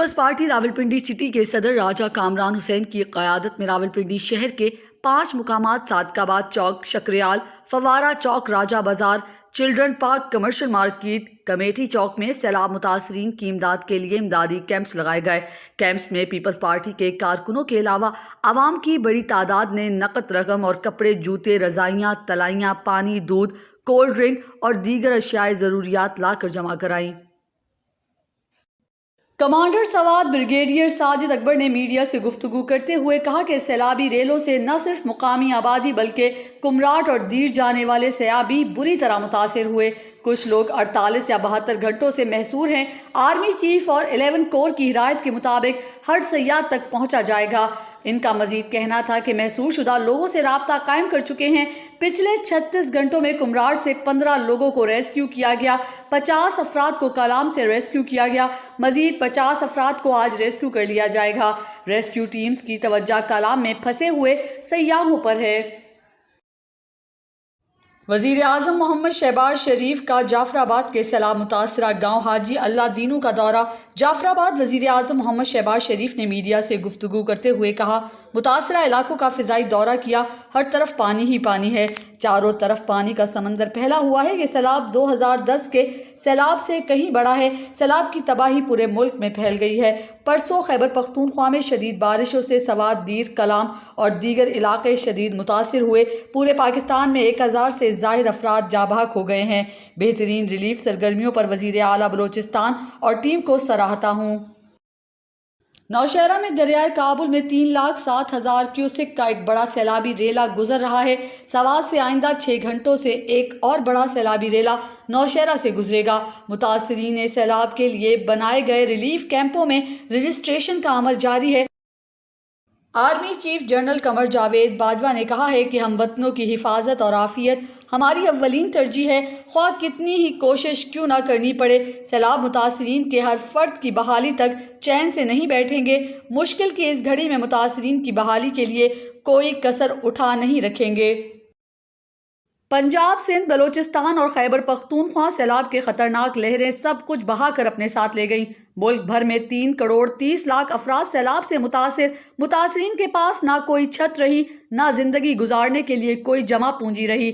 Peoples party Rawalpindi city کے صدر راجہ کامران حسین کی قیادت میں راولپنڈی شہر کے 5 مقامات صادق آباد چوک، شکریال، فوارہ چوک، راجہ بازار، children park, commercial market, committee چوک میں سیلاب متاثرین کی امداد کے لیے امدادی کیمپس لگائے گئے۔ کیمپس میں پیپلز پارٹی کے کارکنوں کے علاوہ عوام کی بڑی تعداد نے نقد رقم اور کپڑے، جوتے، رضائیاں، تلائیاں، پانی، دودھ، کولڈ ڈرنک اور دیگر اشیاء ضروریات لا کر جمع کرائیں۔ کمانڈر سوات بریگیڈیئر ساجد اکبر نے میڈیا سے گفتگو کرتے ہوئے کہا کہ سیلابی ریلوں سے نہ صرف مقامی آبادی بلکہ کمراٹ اور دیر جانے والے سیاح بھی بری طرح متاثر ہوئے۔ کچھ لوگ 48 یا 72 گھنٹوں سے محصور ہیں۔ آرمی چیف اور 11 کور کی ہدایت کے مطابق ہر سیاح تک پہنچا جائے گا۔ ان کا مزید کہنا تھا کہ محصور شدہ لوگوں سے رابطہ قائم کر چکے ہیں۔ پچھلے 36 گھنٹوں میں کمراٹ سے 15 لوگوں کو ریسکیو کیا گیا، 50 افراد کو کالام سے ریسکیو کیا گیا، مزید 50 افراد کو آج ریسکیو کر لیا جائے گا۔ ریسکیو ٹیمز کی توجہ کالام میں پھنسے ہوئے سیاحوں پر ہے۔ وزیر اعظم محمد شہباز شریف کا جعفر آباد کے سیلاب متاثرہ گاؤں حاجی اللہ دینو کا دورہ۔ جعفر آباد وزیر اعظم محمد شہباز شریف نے میڈیا سے گفتگو کرتے ہوئے کہا، متاثرہ علاقوں کا فضائی دورہ کیا، ہر طرف پانی ہی پانی ہے، چاروں طرف پانی کا سمندر پھیلا ہوا ہے۔ یہ سیلاب 2010 کے سیلاب سے کہیں بڑا ہے۔ سیلاب کی تباہی پورے ملک میں پھیل گئی ہے۔ پرسوں خیبر پختونخوا میں شدید بارشوں سے سوات، دیر، کلام اور دیگر علاقے شدید متاثر ہوئے۔ پورے پاکستان میں 1000 سے زائد افراد جاں بحق ہو گئے ہیں۔ بہترین ریلیف سرگرمیوں پر وزیر اعلیٰ بلوچستان اور ٹیم کو سراہتا ہوں۔ نوشہرہ میں دریائے کابل میں 3,07,000 کیوسک کا ایک بڑا سیلابی ریلا گزر رہا ہے۔ سوات سے آئندہ 6 گھنٹوں سے ایک اور بڑا سیلابی ریلا نوشہرہ سے گزرے گا۔ متاثرین سیلاب کے لیے بنائے گئے ریلیف کیمپوں میں رجسٹریشن کا عمل جاری ہے۔ Army chief general Qamar Javed Bajwa نے کہا ہے کہ ہم وطنوں کی حفاظت اور عافیت ہماری اولین ترجیح ہے، خواہ کتنی ہی کوشش کیوں نہ کرنی پڑے۔ سیلاب متاثرین کے ہر فرد کی بحالی تک چین سے نہیں بیٹھیں گے۔ مشکل کی اس گھڑی میں متاثرین کی بحالی کے لیے کوئی کسر اٹھا نہیں رکھیں گے۔ پنجاب، سندھ، بلوچستان اور خیبر پختونخوا سیلاب کے خطرناک لہریں سب کچھ بہا کر اپنے ساتھ لے گئیں۔ ملک بھر میں 3 کروڑ 30 لاکھ افراد سیلاب سے متاثرین کے پاس نہ کوئی چھت رہی، نہ زندگی گزارنے کے لیے کوئی جمع پونجی رہی۔